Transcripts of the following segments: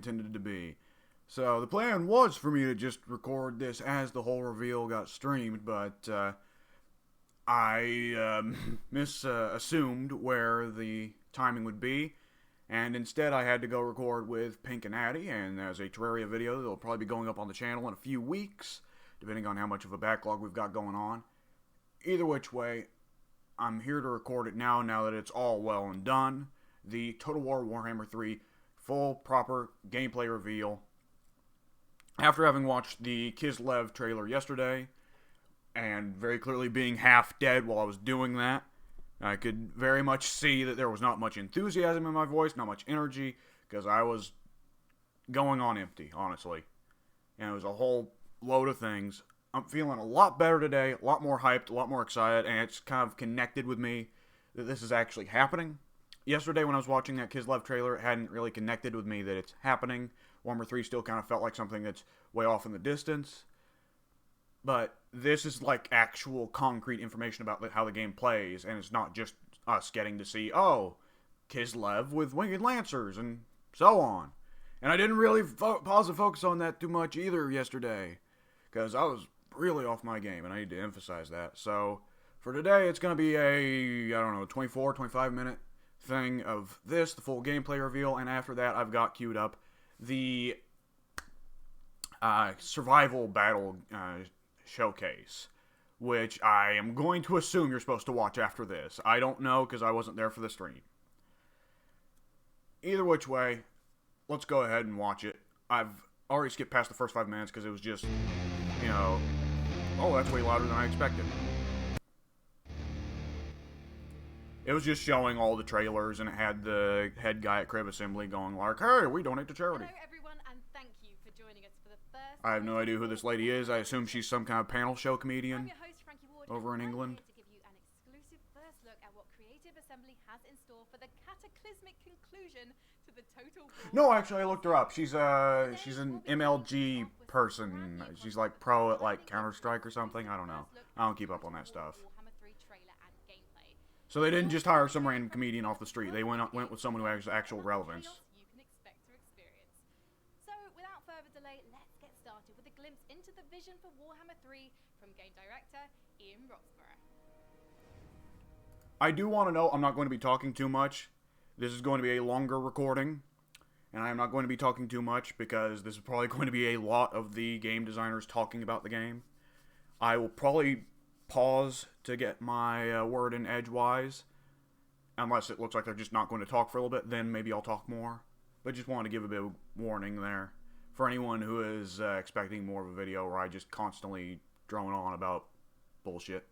intended to be. So the plan was for me to just record this as the whole reveal got streamed, but I assumed where the timing would be, and instead I had to go record with Pink and Addy, and as a Terraria video that'll probably be going up on the channel in a few weeks, depending on how much of a backlog we've got going on. Either which way, I'm here to record it now that it's all well and done. The Total War Warhammer 3 full, proper gameplay reveal. After having watched the Kislev trailer yesterday, and very clearly being half dead while I was doing that, I could very much see that there was not much enthusiasm in my voice, not much energy, because I was going on empty, honestly. And it was a whole load of things. I'm feeling a lot better today, a lot more hyped, a lot more excited, and it's kind of connected with me that this is actually happening. Yesterday when I was watching that Kislev trailer, it hadn't really connected with me that it's happening. Warhammer 3 still kind of felt like something that's way off in the distance. But this is like actual concrete information about how the game plays, and it's not just us getting to see, oh, Kislev with winged lancers and so on. And I didn't really pause and focus on that too much either yesterday, because I was really off my game, and I need to emphasize that. So for today, it's going to be a, 24, 25 minute thing of this, the full gameplay reveal, and after that I've got queued up the survival battle showcase, which I am going to assume you're supposed to watch after this. I don't know, because I wasn't there for the stream. Either which way, let's go ahead and watch it. I've already skipped past the first 5 minutes because it was just, oh, that's way louder than I expected. It was just showing all the trailers, and it had the head guy at Crib Assembly going like, hey, we donate to charity. Hello everyone, and thank you for joining us for the first... I have no idea who this lady is. I assume she's some kind of panel show comedian I'm your host, Frankie Ward, over in and I'm England. here to give you an exclusive first look at what Creative Assembly has in store for the cataclysmic conclusion to the Total War. No, actually, I looked her up. She's an MLG person. She's like pro at like Counter-Strike or something. I don't know. I don't keep up on that stuff. So they didn't just hire some random comedian off the street. They went with someone who has actual relevance. You can expect to experience. So, without further delay, let's get started with a glimpse into the vision for Warhammer 3 from game director Ian Roxburgh. I do want to know, I'm not going to be talking too much. This is going to be a longer recording, and I am not going to be talking too much because this is probably going to be a lot of the game designers talking about the game. I will probably pause to get my word in edgewise, unless it looks like they're just not going to talk for a little bit, then maybe I'll talk more. But just wanted to give a bit of warning there for anyone who is expecting more of a video where I just constantly drone on about bullshit.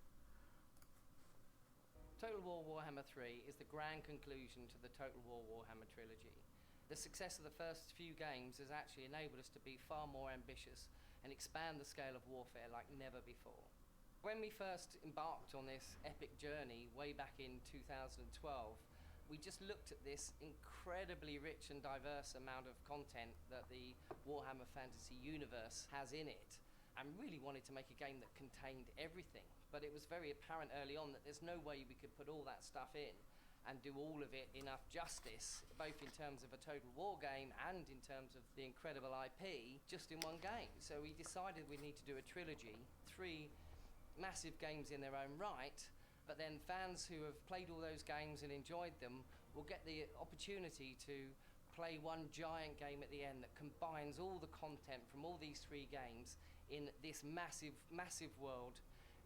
Total War Warhammer 3 is the grand conclusion to the Total War Warhammer trilogy. The success of the first few games has actually enabled us to be far more ambitious and expand the scale of warfare like never before. When we first embarked on this epic journey way back in 2012, we just looked at this incredibly rich and diverse amount of content that the Warhammer Fantasy universe has in it, and really wanted to make a game that contained everything. But it was very apparent early on that there's no way we could put all that stuff in and do all of it enough justice, both in terms of a Total War game and in terms of the incredible IP, just in one game. So we decided we need to do a trilogy, 3 massive games in their own right, but then fans who have played all those games and enjoyed them will get the opportunity to play one giant game at the end that combines all the content from all these 3 games in this massive, massive world.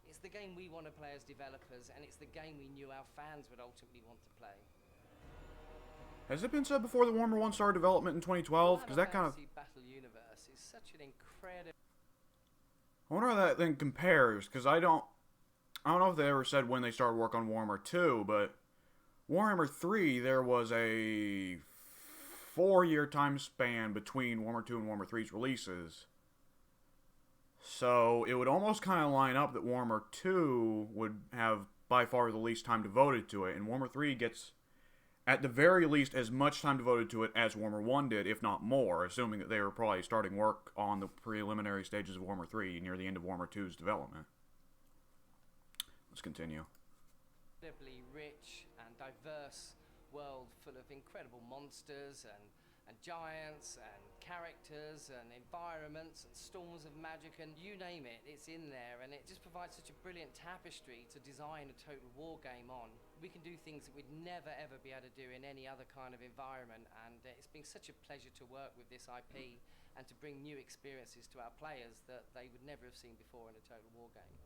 It's the game we want to play as developers, and it's the game we knew our fans would ultimately want to play. Has it been said before that Warhammer 1 started development in 2012? Because that kind of... Battle universe is such an incredible... I wonder how that then compares, because I don't know if they ever said when they started work on Warhammer 2, but Warhammer 3, there was a 4-year time span between Warhammer 2 and Warhammer 3's releases. So it would almost kind of line up that Warhammer 2 would have by far the least time devoted to it, and Warhammer 3 gets, at the very least, as much time devoted to it as Warhammer 1 did, if not more, assuming that they were probably starting work on the preliminary stages of Warhammer 3 near the end of Warhammer 2's development. Let's continue. Incredibly rich and diverse world full of incredible monsters and and giants and characters and environments and storms of magic and you name it, it's in there, and it just provides such a brilliant tapestry to design a total war game on. We can do things that we'd never ever be able to do in any other kind of environment, and it's been such a pleasure to work with this IP and to bring new experiences to our players that they would never have seen before in a total war game.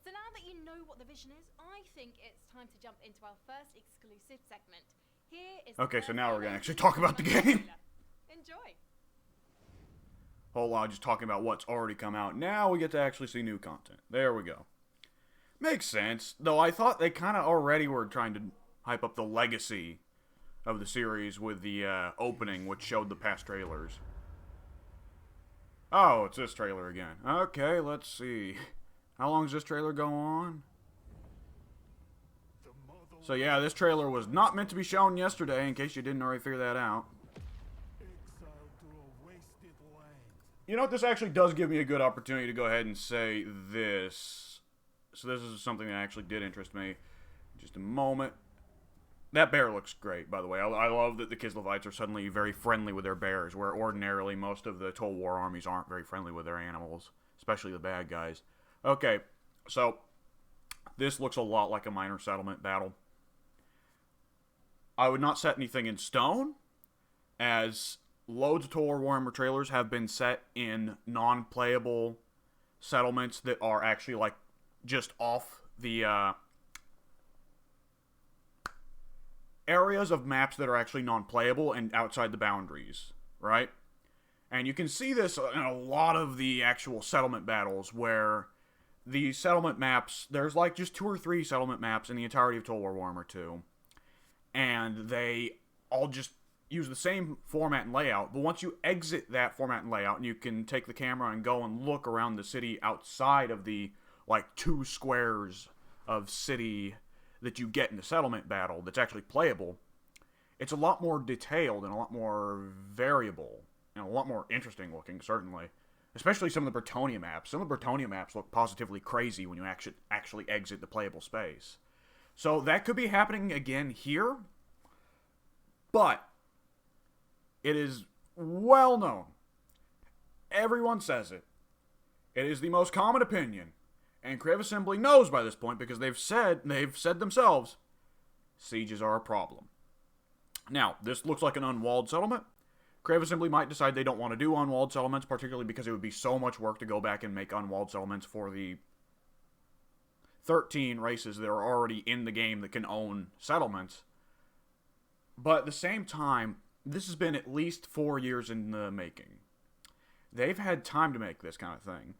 So now that you know what the vision is, I think it's time to jump into our first exclusive segment. Here is Okay, so now we're going to actually talk about the game. Enjoy. Whole lot just talking about what's already come out. Now we get to actually see new content. There we go. Makes sense. Though I thought they kind of already were trying to hype up the legacy of the series with the opening, which showed the past trailers. Oh, it's this trailer again. Okay, let's see. How long does this trailer go on? So yeah, this trailer was not meant to be shown yesterday, in case you didn't already figure that out. You know what, this actually does give me a good opportunity to go ahead and say this. So this is something that actually did interest me. Just a moment. That bear looks great, by the way. I love that the Kislevites are suddenly very friendly with their bears, where ordinarily most of the Total War armies aren't very friendly with their animals, especially the bad guys. Okay, so this looks a lot like a minor settlement battle. I would not set anything in stone, as loads of Total War Warhammer trailers have been set in non-playable settlements that are actually like just off the areas of maps that are actually non-playable and outside the boundaries, right? And you can see this in a lot of the actual settlement battles where the settlement maps, there's like just 2 or 3 settlement maps in the entirety of Total War Warhammer 2. And they all just use the same format and layout, but once you exit that format and layout, and you can take the camera and go and look around the city outside of the, like, 2 squares of city that you get in the settlement battle that's actually playable, it's a lot more detailed and a lot more variable, and a lot more interesting looking, certainly. Especially some of the Bretonia maps. Some of the Bretonia maps look positively crazy when you actually exit the playable space. So that could be happening again here, but it is well known. Everyone says it. It is the most common opinion, and Crave Assembly knows by this point because they've said themselves, sieges are a problem. Now, this looks like an unwalled settlement. Crave Assembly might decide they don't want to do unwalled settlements, particularly because it would be so much work to go back and make unwalled settlements for the 13 races that are already in the game that can own settlements. But at the same time, this has been at least 4 years in the making. They've had time to make this kind of thing.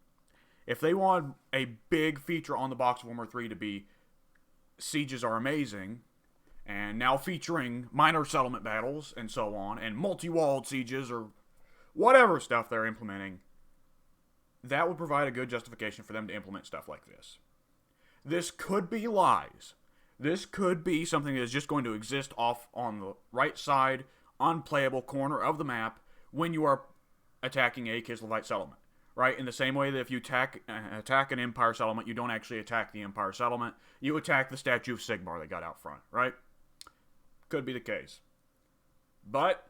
If they want a big feature on the box of Warhammer 3 to be sieges are amazing, and now featuring minor settlement battles and so on, and multi-walled sieges or whatever stuff they're implementing, that would provide a good justification for them to implement stuff like this. This could be lies. This could be something that is just going to exist off on the right side, unplayable corner of the map when you are attacking a Kislevite settlement. Right? In the same way that if you attack an Empire settlement, you don't actually attack the Empire settlement. You attack the statue of Sigmar that got out front. Right? Could be the case. But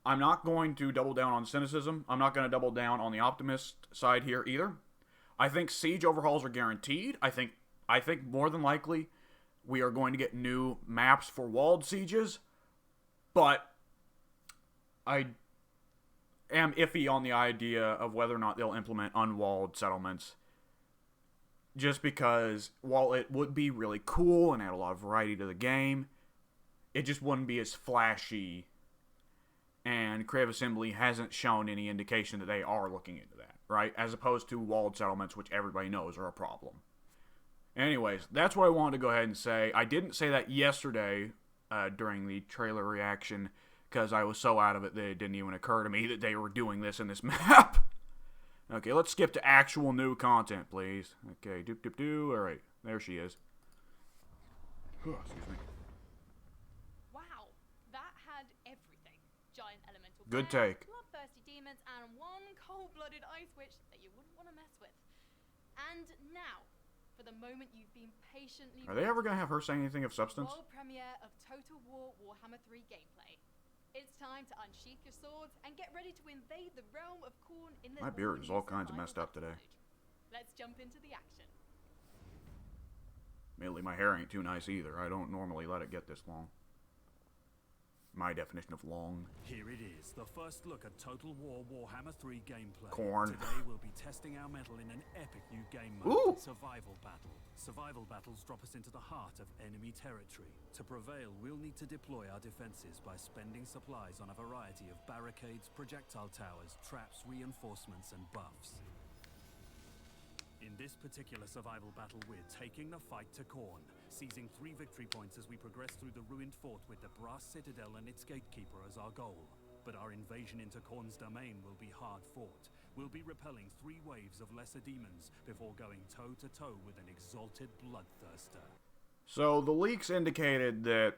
I'm not going to double down on cynicism. I'm not going to double down on the optimist side here either. I think siege overhauls are guaranteed. I think more than likely we are going to get new maps for walled sieges, but I am iffy on the idea of whether or not they'll implement unwalled settlements, just because while it would be really cool and add a lot of variety to the game, it just wouldn't be as flashy, and Crave Assembly hasn't shown any indication that they are looking into that, right? As opposed to walled settlements, which everybody knows are a problem. Anyways, that's what I wanted to go ahead and say. I didn't say that yesterday during the trailer reaction because I was so out of it that it didn't even occur to me that they were doing this in this map. Okay, let's skip to actual new content, please. Okay, doop. All right, there she is. Excuse me. Wow, that had everything. Giant elemental Good bears, take. bloodthirsty demons, and one cold-blooded ice witch that you wouldn't want to mess with. And now, for the moment you've been patiently Are they ever going to have her say anything of substance? World premiere of Total War Warhammer 3 gameplay. It's time to unsheath your swords and get ready to invade the realm of Khorne in the My beard is all all-new kinds of survival messed up battle today. mode. Let's jump into the action. Mainly, my hair ain't too nice either. I don't normally let it get this long. My definition of long. Here it is, the first look at Total War Warhammer 3 gameplay. Khorne. Today we'll be testing our mettle in an epic new game mode, Ooh. Survival Battle. Survival battles drop us into the heart of enemy territory. To prevail, we'll need to deploy our defenses by spending supplies on a variety of barricades, projectile towers, traps, reinforcements, and buffs. In this particular survival battle, we're taking the fight to Khorne, seizing 3 victory points as we progress through the ruined fort with the Brass Citadel and its gatekeeper as our goal. But our invasion into Khorne's domain will be hard fought. We'll be repelling 3 waves of lesser demons before going toe-to-toe with an exalted bloodthirster. So the leaks indicated that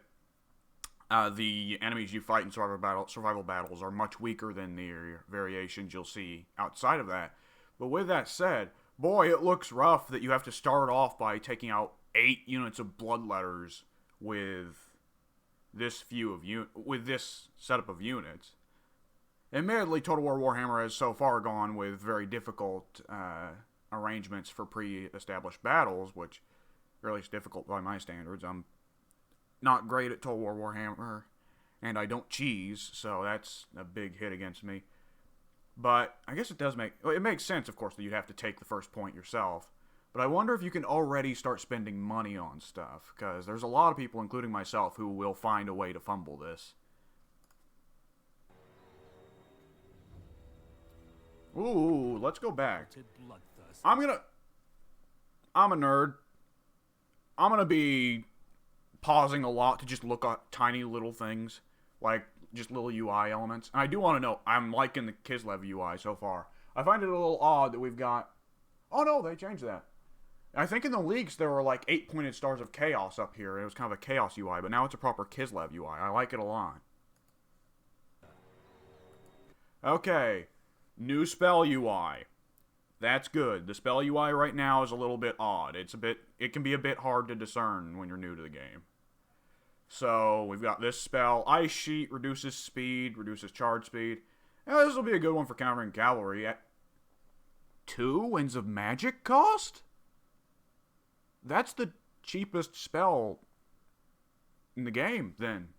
the enemies you fight in survival battles are much weaker than the variations you'll see outside of that. But with that said, boy, it looks rough that you have to start off by taking out 8 units of bloodletters with this with this setup of units. Admittedly, Total War Warhammer has so far gone with very difficult arrangements for pre-established battles, which really is difficult by my standards. I'm not great at Total War Warhammer, and I don't cheese, so that's a big hit against me. But I guess it makes sense, of course, that you'd have to take the first point yourself. But I wonder if you can already start spending money on stuff, because there's a lot of people, including myself, who will find a way to fumble this. Ooh, let's go back. I'm a nerd. I'm gonna be pausing a lot to just look at tiny little things, like just little UI elements. And I do want to know, I'm liking the Kislev UI so far. I find it a little odd that we've got... Oh no, they changed that. I think in the leaks there were like 8 pointed stars of chaos up here. It was kind of a chaos UI, but now it's a proper Kislev UI. I like it a lot. Okay, new spell UI. That's good. The spell UI right now is a little bit odd. It can be a bit hard to discern when you're new to the game. So, we've got this spell. Ice Sheet reduces speed, reduces charge speed. Yeah, this will be a good one for countering cavalry. At 2 Winds of Magic cost? That's the cheapest spell in the game, then.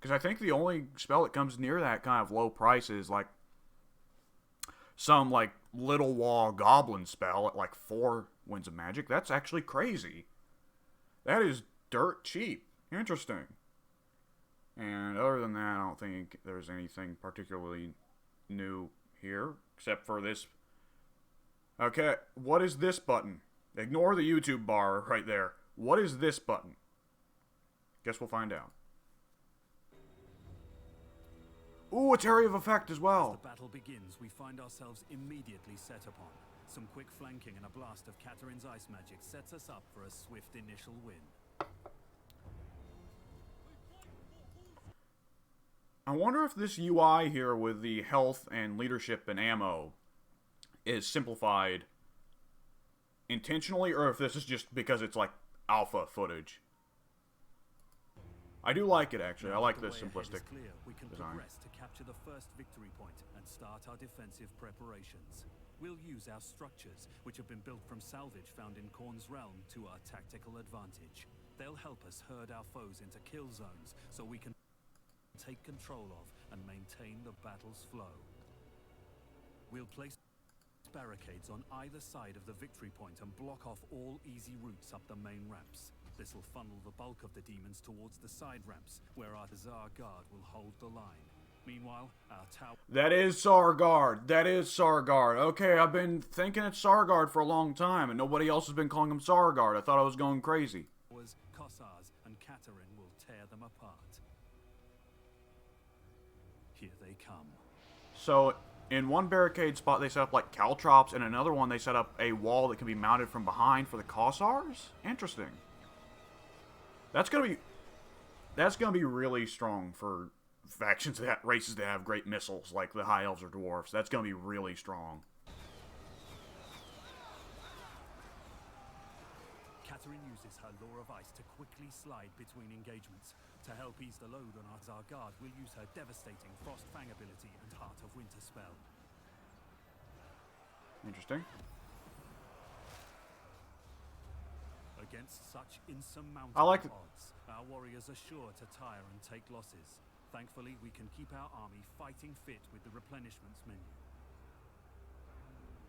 Because I think the only spell that comes near that kind of low price is, like, some, like, Little Wall Goblin spell at, like, 4 Winds of Magic. That's actually crazy. That is dirt cheap. Interesting. And other than that, I don't think there's anything particularly new here, except for this. Okay, what is this button? Ignore the YouTube bar right there. What is this button? Guess we'll find out. Ooh, it's area of effect as well. As the battle begins, we find ourselves immediately set upon. Some quick flanking and a blast of Katarin's ice magic sets us up for a swift initial win. I wonder if this UI here with the health and leadership and ammo is simplified intentionally, or if this is just because it's like alpha footage. I do like it, actually. I like this simplistic We can design. progress to capture the first victory point and start our defensive preparations. We'll use our structures, which have been built from salvage found in Khorne's realm, to our tactical advantage. They'll help us herd our foes into kill zones so we can take control of and maintain the battle's flow. We'll place barricades on either side of the victory point and block off all easy routes up the main ramps. This will funnel the bulk of the demons towards the side ramps, where our Tsar Guard will hold the line. Meanwhile, our tower... That is Sargard. That is Sargard. Okay, I've been thinking it's Sargard for a long time, and nobody else has been calling him Sargard. I thought I was going crazy. Kossars and Katarin will tear them apart. Here they come. So, in one barricade spot, they set up like caltrops, and another one, they set up a wall that can be mounted from behind for the Kossars? Interesting. That's gonna be really strong for factions races that have great missiles, like the High Elves or Dwarves. That's gonna be really strong. her lure of ice to quickly slide between engagements. To help ease the load on our guard, we'll use her devastating Frost Fang ability and Heart of Winter spell. Interesting. Against such insurmountable I like odds, our warriors are sure to tire and take losses. Thankfully, we can keep our army fighting fit with the replenishments menu.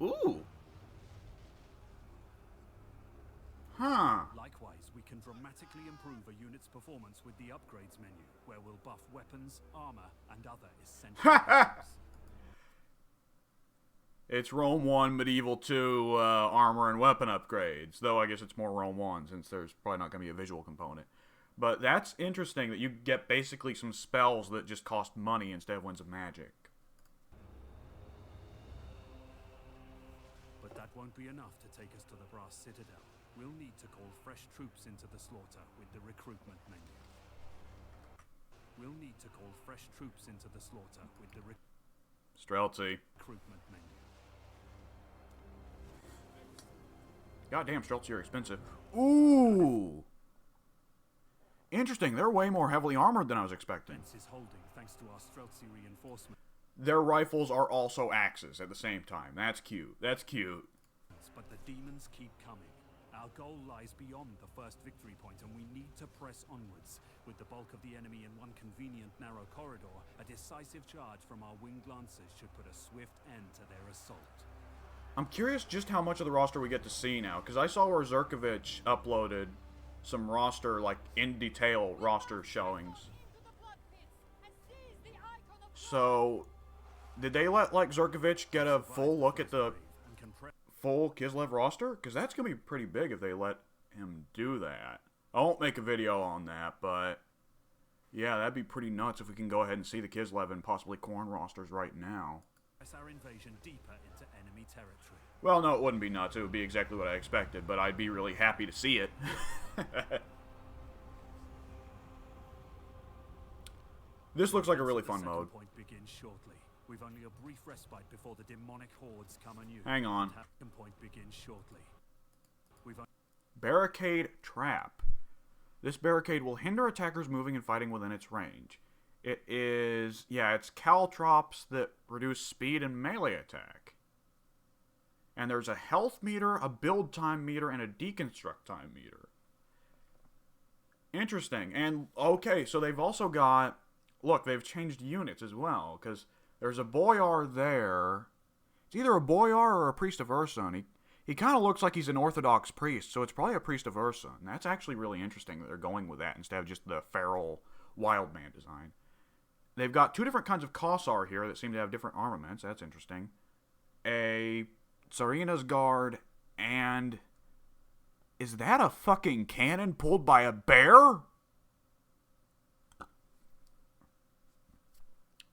Ooh. Huh. Likewise, we can dramatically improve a unit's performance with the upgrades menu, where we'll buff weapons, armor, and other essential items. It's Rome 1, Medieval 2 armor and weapon upgrades. Though I guess it's more Rome 1 since there's probably not going to be a visual component. But that's interesting that you get basically some spells that just cost money instead of ones of magic. But that won't be enough to take us to the Brass Citadel. We'll need to call fresh troops into the slaughter with the recruitment menu. We'll need to call fresh troops into the slaughter with the Streltsy. recruitment menu. Goddamn, Streltsy are expensive. Ooh! Interesting, they're way more heavily armored than I was expecting. Fence is holding thanks to our Streltsy reinforcement. Their rifles are also axes at the same time. That's cute. That's cute. But the demons keep coming. Our goal lies beyond the first victory point, and we need to press onwards. With the bulk of the enemy in one convenient narrow corridor, a decisive charge from our winged lancers should put a swift end to their assault. I'm curious just how much of the roster we get to see now, because I saw where Zerkovich uploaded some roster, like, in detail roster showings. So, did they let, like, Zerkovich get a full look at the full Kislev roster? Because that's going to be pretty big if they let him do that. I won't make a video on that, but yeah, that'd be pretty nuts if we can go ahead and see the Kislev and possibly Khorne rosters right now. Press our invasion deeper into enemy territory. Well, no, it wouldn't be nuts. It would be exactly what I expected, but I'd be really happy to see it. This looks like a really The fun second mode. point begins shortly. We've only a brief respite before the demonic hordes come anew. Hang on. Second point begins shortly. We've Barricade Trap. This barricade will hinder attackers moving and fighting within its range. It is, yeah, it's caltrops that reduce speed and melee attack. And there's a health meter, a build time meter, and a deconstruct time meter. Interesting. And, okay, so they've also got, look, they've changed units as well, because there's a boyar there. It's either a boyar or a priest of Ursun. He kind of looks like he's an Orthodox priest, so it's probably a priest of Ursun. That's actually really interesting that they're going with that instead of just the feral wild man design. They've got two different kinds of Kossar here that seem to have different armaments. That's interesting. A Tsarina's Guard, and is that a fucking cannon pulled by a bear?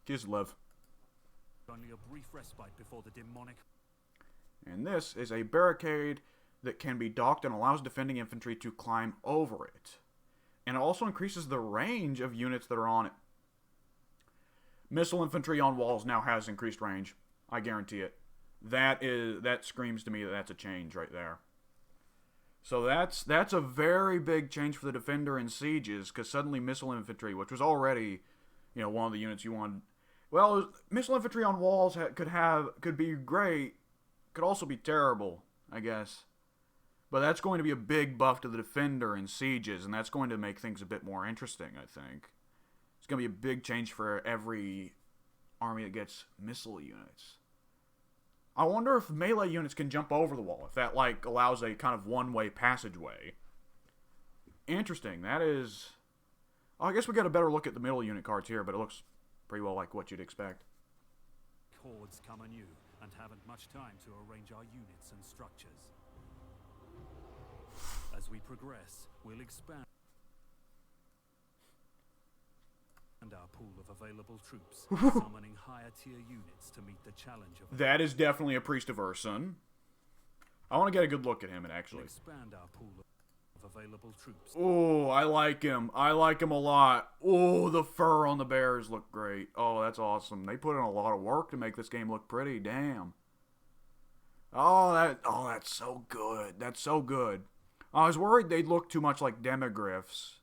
Kislev. only a brief respite before the demonic. And this is a barricade that can be docked and allows defending infantry to climb over it. And it also increases the range of units that are on it. Missile infantry on walls now has increased range. I guarantee it. That screams to me that that's a change right there. So that's a very big change for the defender in sieges, because suddenly missile infantry, which was already, one of the units you wanted. Well, missile infantry on walls could be great, could also be terrible, I guess. But that's going to be a big buff to the defender in sieges, and that's going to make things a bit more interesting, I think. It's going to be a big change for every army that gets missile units. I wonder if melee units can jump over the wall, if that, allows a kind of one-way passageway. Interesting. That is... I guess we got a better look at the middle unit cards here, but it looks pretty well like what you'd expect. Hordes come anew, and haven't much time to arrange our units and structures. As we progress, we'll expand our pool of available troops, summoning higher tier units to meet the challenge of... That is definitely a priest of Ursun. I want to get a good look at him, actually. We'll expand our pool of available troops. Oh, I like him. I like him a lot. Oh, the fur on the bears look great. Oh, that's awesome. They put in a lot of work to make this game look pretty. Damn. Oh, that's so good. That's so good. I was worried they'd look too much like demogryphs,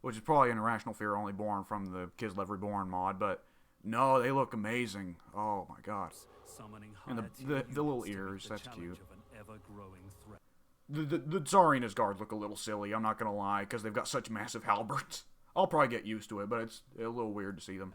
which is probably an irrational fear only born from the Kislev Reborn mod, but no, they look amazing. Oh my god. And the little ears, that's cute. The Tsarina's guards look a little silly, I'm not gonna lie, because they've got such massive halberds. I'll probably get used to it, but it's a little weird to see them.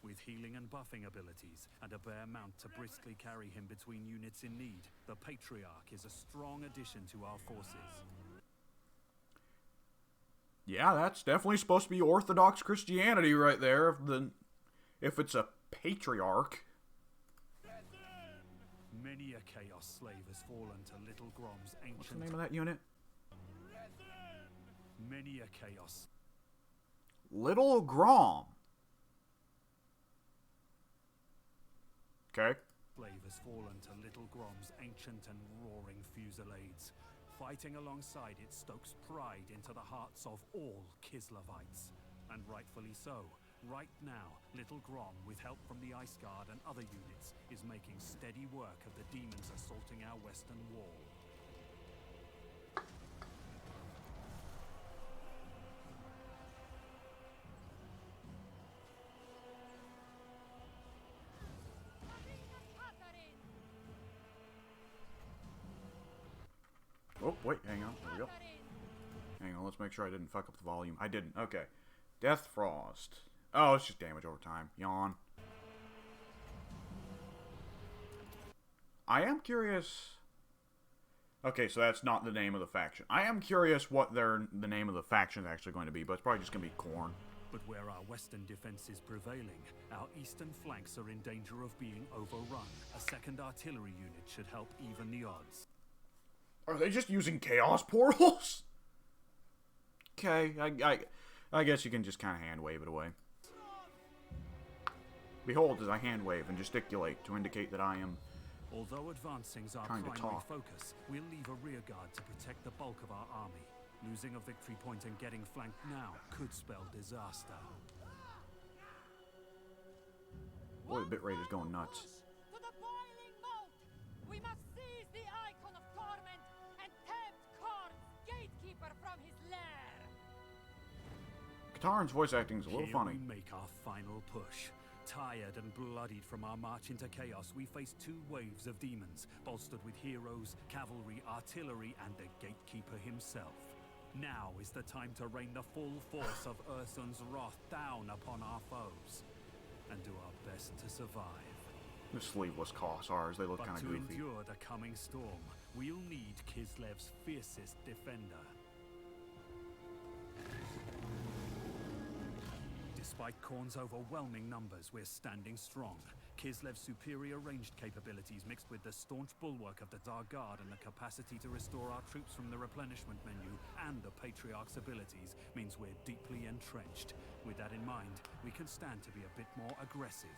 With healing and buffing abilities, and a bear mount to briskly carry him between units in need, the Patriarch is a strong addition to our forces. Yeah, that's definitely supposed to be Orthodox Christianity right there, if it's a Patriarch. Many a Chaos slave has fallen to Little Grom's ancient... What's the name of that unit? Many a Chaos... Little Grom. Okay. Slave has fallen to Little Grom's ancient and roaring fusillades. Fighting alongside it stokes pride into the hearts of all Kislevites. And rightfully so. Right now, Little Grom, with help from the Ice Guard and other units, is making steady work of the demons assaulting our western wall. Oh, wait, hang on. There we go. Hang on, let's make sure I didn't fuck up the volume. I didn't. Okay. Death Frost. Oh, it's just damage over time. Yawn. I am curious... Okay, so that's not the name of the faction. I am curious what the name of the faction is actually going to be, but it's probably just going to be Khorne. But where our western defense is prevailing, our eastern flanks are in danger of being overrun. A second artillery unit should help even the odds. Are they just using chaos portals? Okay, I guess you can just kind of hand wave it away. Behold, as I hand wave and gesticulate to indicate that I am Although advancing's our trying to primary talk. focus, we'll leave a rear guard to protect the bulk of our army. Losing a victory point and getting flanked now could spell disaster. Boy, the bitrate is going nuts. To the boiling moat! We must seize the icon of torment and tempt Khorne's gatekeeper from his lair! Katarn's voice acting is a little Here funny. we make our final push. Tired and bloodied from our march into chaos, we face two waves of demons, bolstered with heroes, cavalry, artillery, and the gatekeeper himself. Now is the time to rain the full force of Ursun's wrath down upon our foes, and do our best to survive. The sleeveless Kossars, they look But kind of to goofy. endure the coming storm, we'll need Kislev's fiercest defender. Despite Khorne's overwhelming numbers, we're standing strong. Kislev's superior ranged capabilities mixed with the staunch bulwark of the Tsar Guard and the capacity to restore our troops from the replenishment menu and the Patriarch's abilities means we're deeply entrenched. With that in mind, we can stand to be a bit more aggressive.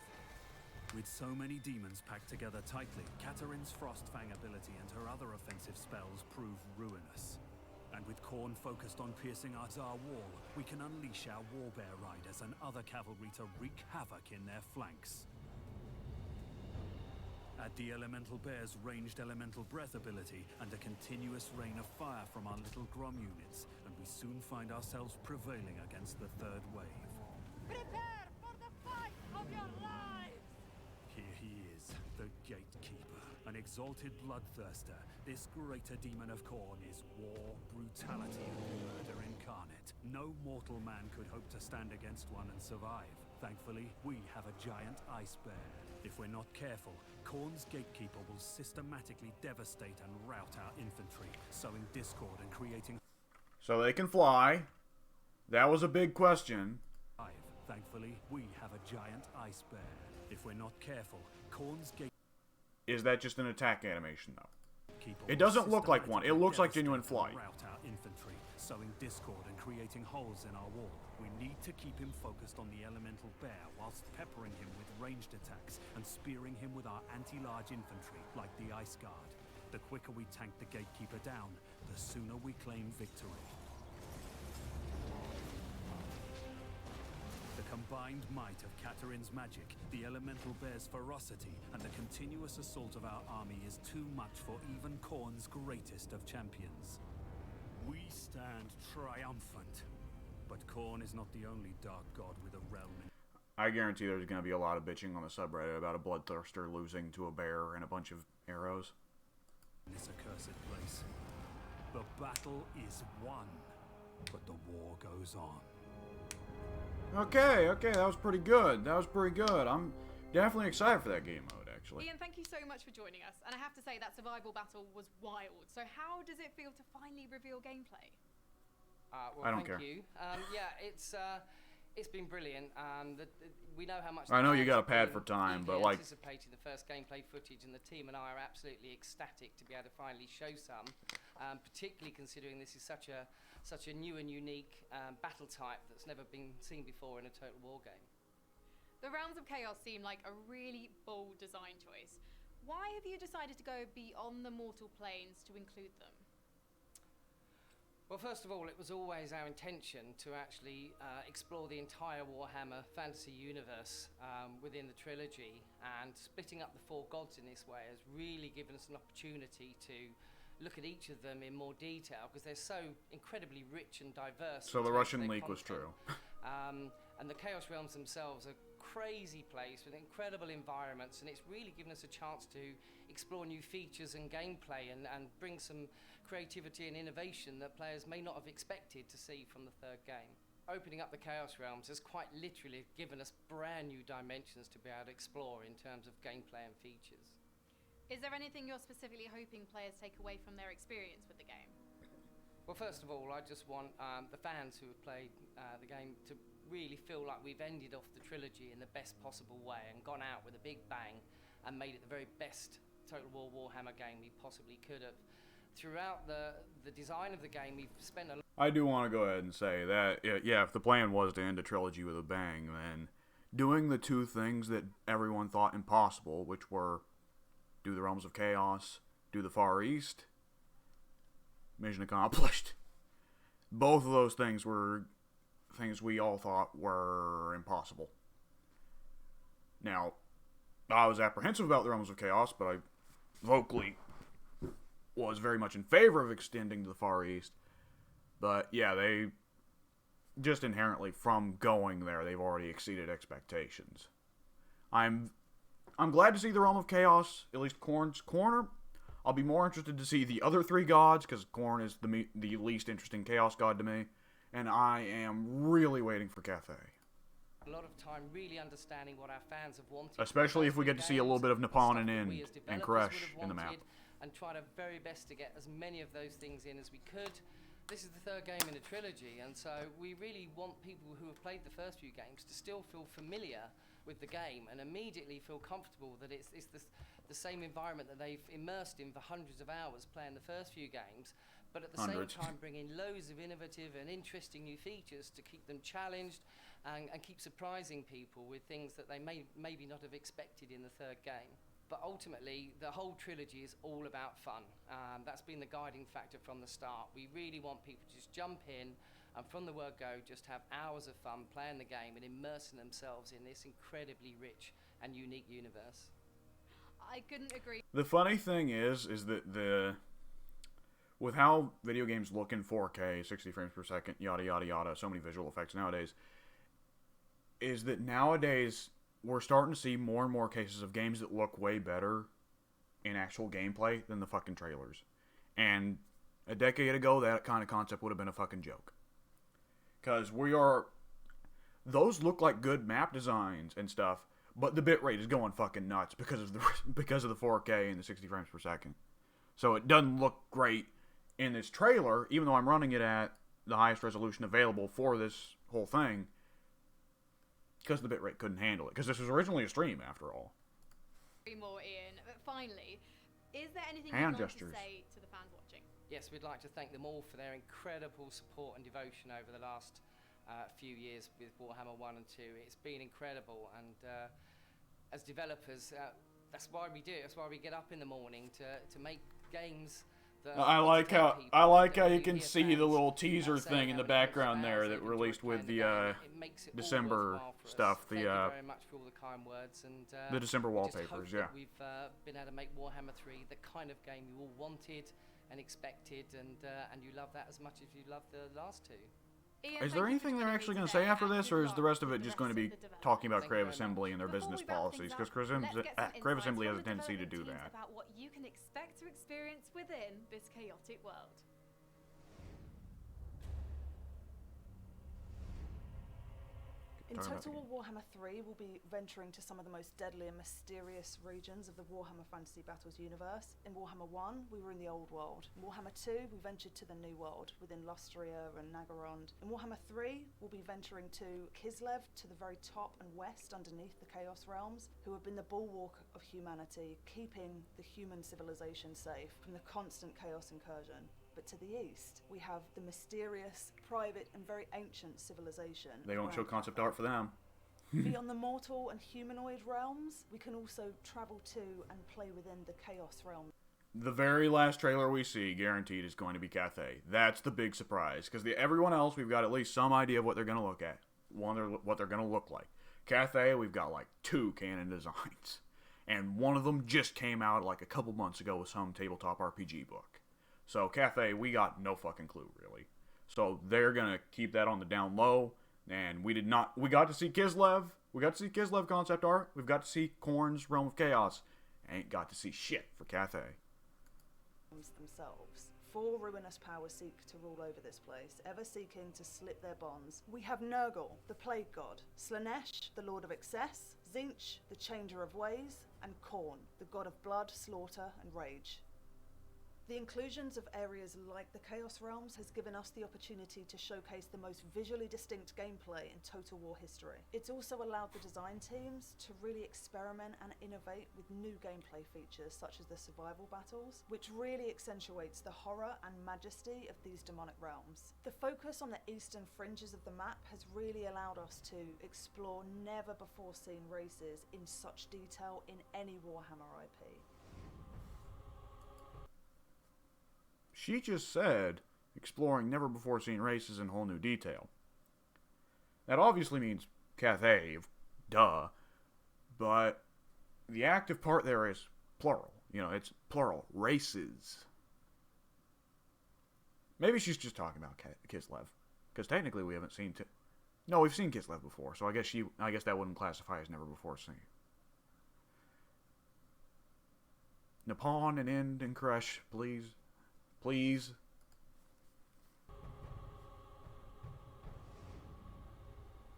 With so many demons packed together tightly, Katarin's Frostfang ability and her other offensive spells prove ruinous. And with Khorne focused on piercing our Tsar wall, we can unleash our Warbear Riders and other cavalry to wreak havoc in their flanks. Add the Elemental Bear's ranged Elemental Breath ability and a continuous rain of fire from our little Grom units, and we soon find ourselves prevailing against the third wave. Prepare for the fight of your lives! Here he is, the Gatekeeper, an exalted bloodthirster. This greater demon of Khorne is war, brutality, and murder incarnate. No mortal man could hope to stand against one and survive. Thankfully, we have a giant ice bear. If we're not careful, Khorne's Gatekeeper will systematically devastate and rout our infantry, sowing discord and creating... So they can fly. That was a big question. Thankfully, we have a giant ice bear. If we're not careful, Khorne's Gatekeeper... Is that just an attack animation, though? It doesn't look like one. It looks like genuine flight. Rout our infantry, sowing discord and creating holes in our wall. We need to keep him focused on the elemental bear whilst peppering him with ranged attacks and spearing him with our anti-large infantry, like the Ice Guard. The quicker we tank the Gatekeeper down, the sooner we claim victory. combined might of Katarin's magic, the elemental bear's ferocity, and the continuous assault of our army is too much for even Khorne's greatest of champions. We stand triumphant. But Khorne is not the only dark god with a realm in... I guarantee there's going to be a lot of bitching on the subreddit about a bloodthirster losing to a bear and a bunch of arrows. this accursed place. The battle is won, but the war goes on. Okay, that was pretty good. I'm definitely excited for that game mode, actually. Ian, thank you so much for joining us. And I have to say, that survival battle was wild. So how does it feel to finally reveal gameplay? Well, I don't thank care. you. Yeah, it's been brilliant. We know how much. I know you got a fans pad have for been time, but eagerly like, anticipating the first gameplay footage, and the team and I are absolutely ecstatic to be able to finally show some. Particularly considering this is such a new and unique battle type that's never been seen before in a Total War game. The Realms of Chaos seem like a really bold design choice. Why have you decided to go beyond the mortal planes to include them? Well, first of all, it was always our intention to actually explore the entire Warhammer fantasy universe within the trilogy, and splitting up the four gods in this way has really given us an opportunity to look at each of them in more detail, because they're so incredibly rich and diverse. so the Russian leak was true. And the Chaos Realms themselves are a crazy place with incredible environments, and it's really given us a chance to explore new features and gameplay and bring some creativity and innovation that players may not have expected to see from the third game. Opening up the Chaos Realms has quite literally given us brand new dimensions to be able to explore in terms of gameplay and features. Is there anything you're specifically hoping players take away from their experience with the game? Well, first of all, I just want the fans who have played the game to really feel like we've ended off the trilogy in the best possible way and gone out with a big bang and made it the very best Total War Warhammer game we possibly could have. Throughout the design of the game, we've spent a lot... I do want to go ahead and say that, yeah, if the plan was to end a trilogy with a bang, then doing the two things that everyone thought impossible, which were do the Realms of Chaos, do the Far East, mission accomplished. Both of those things were things we all thought were impossible. Now, I was apprehensive about the Realms of Chaos, but I vocally was very much in favor of extending to the Far East. But yeah, they just inherently, from going there, they've already exceeded expectations. I'm glad to see the Realm of Chaos, at least Khorne's corner. I'll be more interested to see the other three gods, because Khorne is the least interesting Chaos god to me. And I am really waiting for Cathay. A lot of time really understanding what our fans have wanted. Especially if we get to see a little bit of Nippon and Kresh in the map. And tried our very best to get as many of those things in as we could. This is the third game in a trilogy, and so we really want people who have played the first few games to still feel familiar with the game and immediately feel comfortable that it's the same environment that they've immersed in for hundreds of hours playing the first few games, but at the same time bringing loads of innovative and interesting new features to keep them challenged and keep surprising people with things that they may maybe not have expected in the third game. But ultimately, the whole trilogy is all about fun. That's been the guiding factor from the start. We really want people to just jump in and from the word go, just have hours of fun playing the game and immersing themselves in this incredibly rich and unique universe. I couldn't agree. The funny thing is that with how video games look in 4K, 60 frames per second, yada yada yada, so many visual effects nowadays, is that nowadays we're starting to see more and more cases of games that look way better in actual gameplay than the fucking trailers. And a decade ago, that kind of concept would have been a fucking joke. Because those look like good map designs and stuff, but the bitrate is going fucking nuts because of the 4K and the 60 frames per second. So it doesn't look great in this trailer, even though I'm running it at the highest resolution available for this whole thing, because the bitrate couldn't handle it. Because this was originally a stream, after all. More, Ian. But finally, is there anything Hand you'd like gestures. to say to the fans watching? Yes, we'd like to thank them all for their incredible support and devotion over the last few years with Warhammer 1 and 2. It's been incredible, and as developers, that's why we do it. That's why we get up in the morning to make games I like how you can see the little teaser thing in the background there that released with the December stuff, Thank you very much for all the kind words, and the December we just wallpapers. hope Yeah. that we've been able to make Warhammer 3 the kind of game you all wanted and expected, and you love that as much as you love the last two. Ian, Is thank there you for anything they're joining me actually going to today, say after and this, good or is the luck rest of with it the just going to rest be of the development. talking about Thank you Creative very Assembly and their Before business we wrap policies? things Because up, let's get some Creative insights Assembly has from a the tendency to do development that. teams about what you can expect to experience within this chaotic world. In Total War Warhammer 3, we'll be venturing to some of the most deadly and mysterious regions of the Warhammer Fantasy Battles universe. In Warhammer 1, we were in the Old World. In Warhammer 2, we ventured to the New World, within Lustria and Nagarond. In Warhammer 3, we'll be venturing to Kislev, to the very top and west underneath the Chaos Realms, who have been the bulwark of humanity, keeping the human civilization safe from the constant chaos incursion. But to the east, we have the mysterious, private, and very ancient civilization. They don't show concept art for them. Beyond the mortal and humanoid realms, we can also travel to and play within the Chaos Realm. The very last trailer we see, guaranteed, is going to be Cathay. That's the big surprise, because everyone else, we've got at least some idea of what they're going to look at. What they're going to look like. Cathay, we've got like 2 canon designs. And one of them just came out like a couple months ago with some tabletop RPG book. So Cathay, we got no fucking clue, really. So they're going to keep that on the down low. And we got to see Kislev. We got to see Kislev concept art. We've got to see Khorne's Realm of Chaos. Ain't got to see shit for Cathay. Themselves. 4 ruinous powers seek to rule over this place, ever seeking to slip their bonds. We have Nurgle, the Plague God, Slanesh, the Lord of Excess, Tzeentch, the Changer of Ways, and Khorne, the God of Blood, Slaughter, and Rage. The inclusions of areas like the Chaos Realms has given us the opportunity to showcase the most visually distinct gameplay in Total War history. It's also allowed the design teams to really experiment and innovate with new gameplay features such as the survival battles, which really accentuates the horror and majesty of these demonic realms. The focus on the eastern fringes of the map has really allowed us to explore never before seen races in such detail in any Warhammer IP. She just said, exploring never-before-seen races in whole new detail. That obviously means Cathay, duh, but the active part there is plural. You know, it's plural, races. Maybe she's just talking about Kislev, because technically we haven't seen... No, we've seen Kislev before, so I guess that wouldn't classify as never-before-seen. Nippon and End and Crush, please. Please.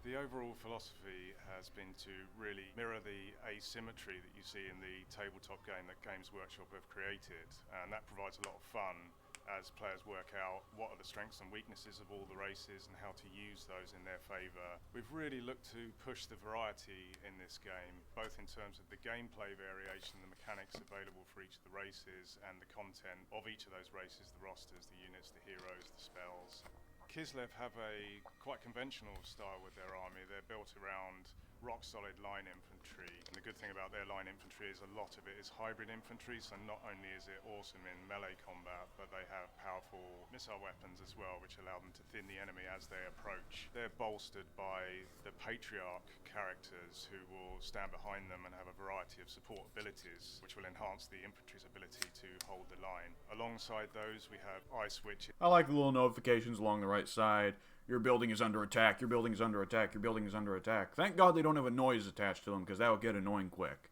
The overall philosophy has been to really mirror the asymmetry that you see in the tabletop game that Games Workshop have created, and that provides a lot of fun as players work out what are the strengths and weaknesses of all the races and how to use those in their favour. We've really looked to push the variety in this game, both in terms of the gameplay variation, the mechanics available for each of the races, and the content of each of those races, the rosters, the units, the heroes, the spells. Kislev have a quite conventional style with their army. They're built around rock-solid line infantry, and the good thing about their line infantry is a lot of it is hybrid infantry, so not only is it awesome in melee combat, but they have powerful missile weapons as well, which allow them to thin the enemy as they approach. They're bolstered by the Patriarch characters who will stand behind them and have a variety of support abilities, which will enhance the infantry's ability to hold the line. Alongside those, we have Ice Witch. I like the little notifications along the right side. Your building is under attack, your building is under attack, your building is under attack. Thank God they don't have a noise attached to them, because that would get annoying quick.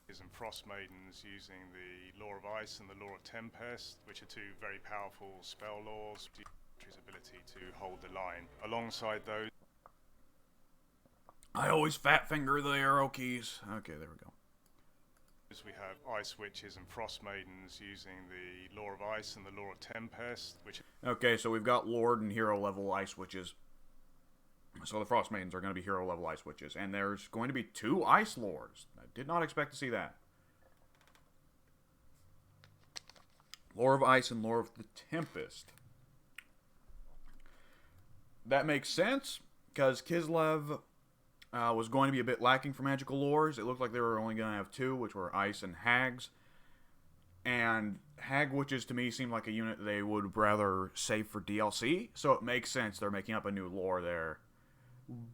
And Frost Maidens using the Law of Ice and the Law of Tempest, which are 2 very powerful spell laws, his ability to hold the line. Alongside those, I always fat finger the arrow keys. Okay, there we go. we have Ice Witches and Frost Maidens using the Law of Ice and the Law of Tempest, which... Okay, so we've got Lord and Hero level Ice Witches. So the Frost Maidens are going to be Hero level Ice Witches. And there's going to be 2 Ice Lords. I did not expect to see that. Lore of Ice and Lore of the Tempest. That makes sense, because Kislev was going to be a bit lacking for magical lores. It looked like they were only going to have 2, which were Ice and Hags. And Hag Witches to me seem like a unit they would rather save for DLC, so it makes sense they're making up a new lore there.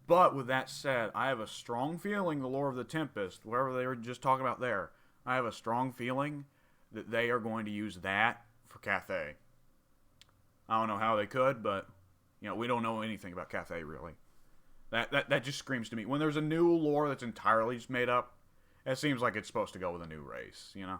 But with that said, I have a strong feeling the lore of the Tempest, wherever they were just talking about there, I have a strong feeling that they are going to use that for Cathay. I don't know how they could, but you know, we don't know anything about Cathay really. That just screams to me. When there's a new lore that's entirely just made up, it seems like it's supposed to go with a new race, you know?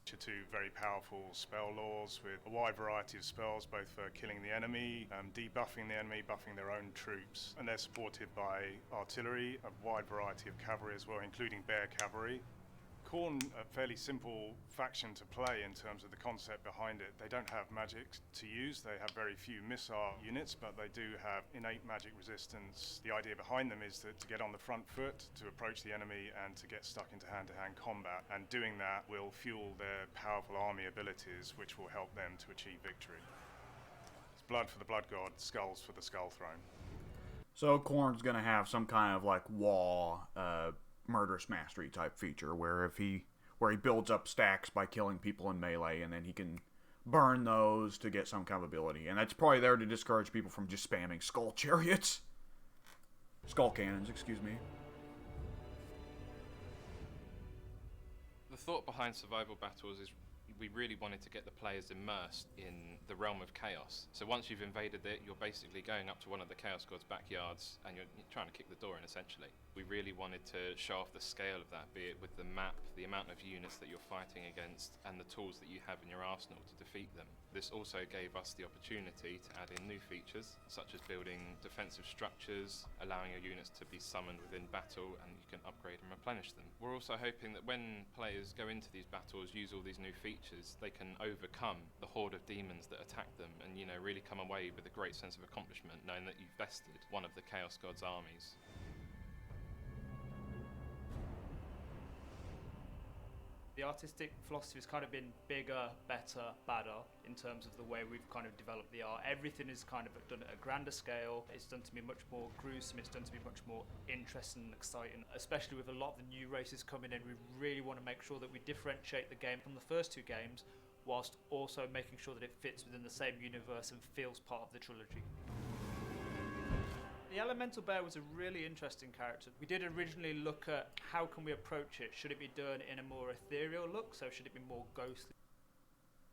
Two very powerful spell lores with a wide variety of spells, both for killing the enemy, debuffing the enemy, buffing their own troops, and they're supported by artillery, a wide variety of cavalry as well, including bear cavalry. Khorne, a fairly simple faction to play in terms of the concept behind it. They don't have magic to use, they have very few missile units, but they do have innate magic resistance. The idea behind them is that to get on the front foot, to approach the enemy and to get stuck into hand-to-hand combat, and doing that will fuel their powerful army abilities, which will help them to achieve victory. It's blood for the blood god, skulls for the skull throne. So Khorne's gonna have some kind of like wall, murderous mastery type feature where he builds up stacks by killing people in melee, and then he can burn those to get some kind of ability. And that's probably there to discourage people from just spamming skull chariots. Skull cannons, excuse me. The thought behind survival battles is we really wanted to get the players immersed in the realm of chaos. So once you've invaded it, you're basically going up to one of the Chaos God's backyards and you're trying to kick the door in, essentially. We really wanted to show off the scale of that, be it with the map, the amount of units that you're fighting against, and the tools that you have in your arsenal to defeat them. This also gave us the opportunity to add in new features, such as building defensive structures, allowing your units to be summoned within battle, and you can upgrade and replenish them. We're also hoping that when players go into these battles, use all these new features, they can overcome the horde of demons that attack them, and, you know, really come away with a great sense of accomplishment, knowing that you've bested one of the Chaos God's armies. The artistic philosophy has kind of been bigger, better, badder in terms of the way we've kind of developed the art. Everything is kind of done at a grander scale. It's done to be much more gruesome. It's done to be much more interesting and exciting, especially with a lot of the new races coming in. We really want to make sure that we differentiate the game from the first two games, whilst also making sure that it fits within the same universe and feels part of the trilogy. The Elemental Bear was a really interesting character. We did originally look at how can we approach it. Should it be done in a more ethereal look? So should it be more ghostly?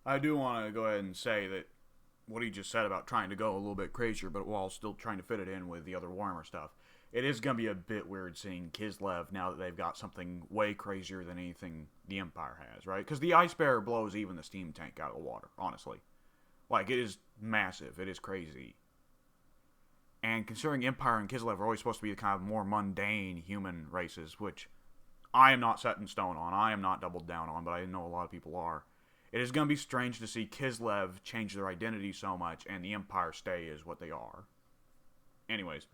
I do want to go ahead and say that what he just said about trying to go a little bit crazier, but while still trying to fit it in with the other Warhammer stuff, it is going to be a bit weird seeing Kislev now that they've got something way crazier than anything the Empire has, right? Because the Ice Bear blows even the steam tank out of the water, honestly. Like, it is massive. It is crazy. And considering Empire and Kislev are always supposed to be the kind of more mundane human races, which I am not set in stone on, I am not doubled down on, but I know a lot of people are, it is going to be strange to see Kislev change their identity so much and the Empire stay as what they are. Anyways.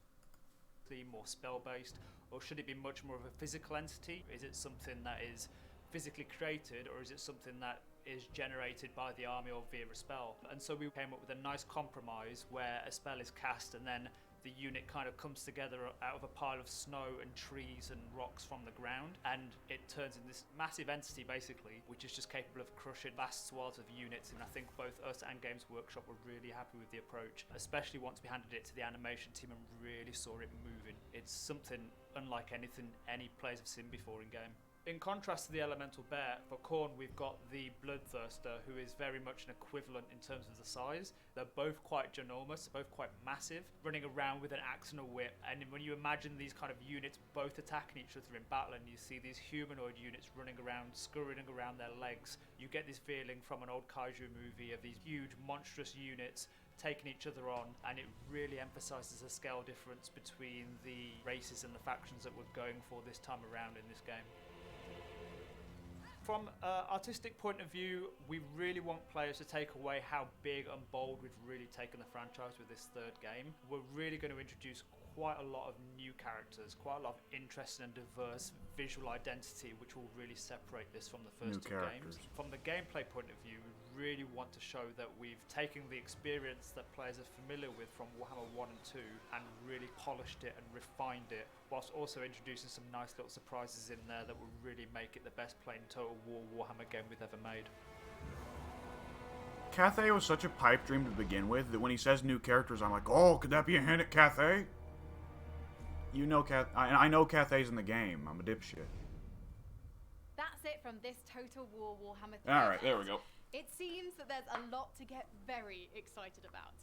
More spell-based, or should it be much more of a physical entity? Is it something that is physically created, or is it something that is generated by the army or via a spell? And so we came up with a nice compromise where a spell is cast and then the unit kind of comes together out of a pile of snow and trees and rocks from the ground, and it turns into this massive entity basically, which is just capable of crushing vast swaths of units. And I think both us and Games Workshop were really happy with the approach, especially once we handed it to the animation team and really saw it moving. It's something unlike anything any players have seen before in game. In contrast to the Elemental Bear, for Khorne we've got the Bloodthirster, who is very much an equivalent in terms of the size. They're both quite ginormous, both quite massive, running around with an axe and a whip. And when you imagine these kind of units both attacking each other in battle, and you see these humanoid units running around, scurrying around their legs, you get this feeling from an old kaiju movie of these huge monstrous units taking each other on, and it really emphasises the scale difference between the races and the factions that we're going for this time around in this game. From an artistic point of view, we really want players to take away how big and bold we've really taken the franchise with this third game. We're really going to introduce quite a lot of new characters, quite a lot of interesting and diverse visual identity, which will really separate this from the first two games. From the gameplay point of view, we really want to show that we've taken the experience that players are familiar with from Warhammer 1 and 2 and really polished it and refined it, whilst also introducing some nice little surprises in there that will really make it the best plain Total War Warhammer game we've ever made. Cathay was such a pipe dream to begin with that when he says new characters, I'm like, oh, could that be a hint at Cathay? You know I know Cathay's in the game. I'm a dipshit. That's it from this Total War Warhammer 3. Alright, there we go. It seems that there's a lot to get very excited about.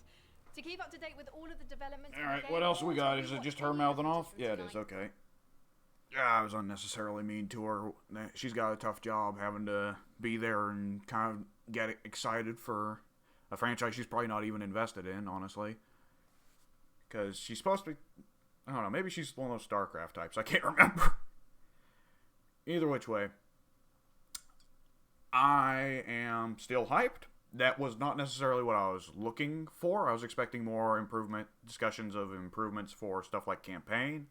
To keep up to date with all of the developments... Alright, what else we got? Is it just her mouthing off? Yeah, it is, okay. Yeah, I was unnecessarily mean to her. She's got a tough job having to be there and kind of get excited for a franchise she's probably not even invested in, honestly. Because she's supposed to be... I don't know, maybe she's one of those StarCraft types. I can't remember. Either which way. I am still hyped. That was not necessarily what I was looking for. I was expecting more discussions of improvements for stuff like campaign.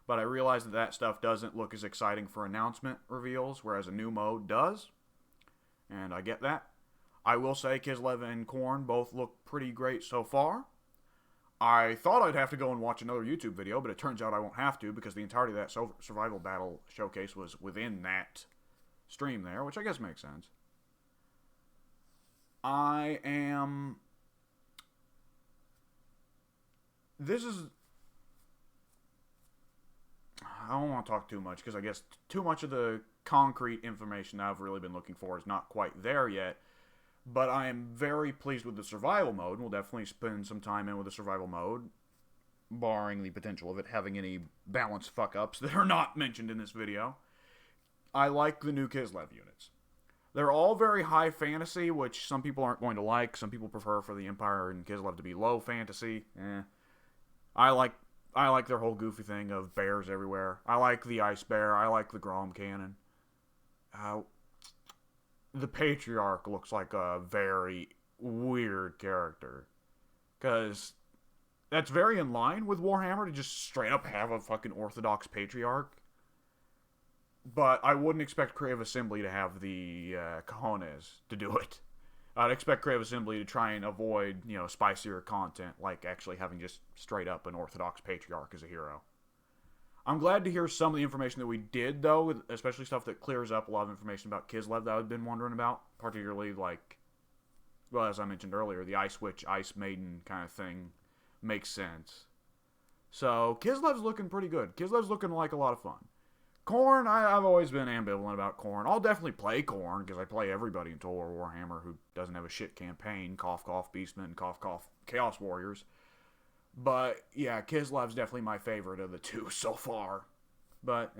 But I realized that stuff doesn't look as exciting for announcement reveals, whereas a new mode does. And I get that. I will say Kislev and Khorne both look pretty great so far. I thought I'd have to go and watch another YouTube video, but it turns out I won't have to because the entirety of that survival battle showcase was within that stream there, which I guess makes sense. I don't want to talk too much because I guess too much of the concrete information I've really been looking for is not quite there yet. But I am very pleased with the survival mode. We'll definitely spend some time in with the survival mode, barring the potential of it having any balance fuck-ups that are not mentioned in this video. I like the new Kislev units. They're all very high fantasy, which some people aren't going to like. Some people prefer for the Empire and Kislev to be low fantasy. I like their whole goofy thing of bears everywhere. I like the ice bear. I like the Grom cannon. The Patriarch looks like a very weird character. Because that's very in line with Warhammer to just straight up have a fucking Orthodox Patriarch. But I wouldn't expect Creative Assembly to have the cojones to do it. I'd expect Creative Assembly to try and avoid, spicier content, like actually having just straight up an Orthodox Patriarch as a hero. I'm glad to hear some of the information that we did, though, especially stuff that clears up a lot of information about Kislev that I've been wondering about. Particularly, as I mentioned earlier, the Ice Witch, Ice Maiden kind of thing makes sense. So, Kislev's looking pretty good. Kislev's looking like a lot of fun. Khorne, I've always been ambivalent about Khorne. I'll definitely play Khorne, because I play everybody in Total War Warhammer who doesn't have a shit campaign. Cough, cough, Beastmen, cough, cough, Chaos Warriors. But, yeah, Kislev's definitely my favorite of the two so far. But,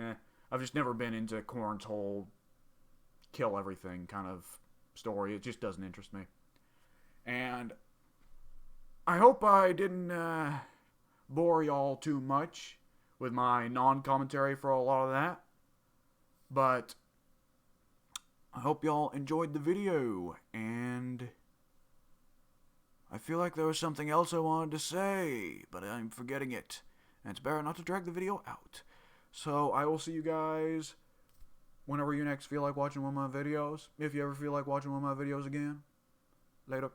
I've just never been into Khorne's whole kill everything kind of story. It just doesn't interest me. And I hope I didn't bore y'all too much with my non-commentary for a lot of that. But I hope y'all enjoyed the video, and I feel like there was something else I wanted to say, but I'm forgetting it. And it's better not to drag the video out. So I will see you guys whenever you next feel like watching one of my videos. If you ever feel like watching one of my videos again. Later.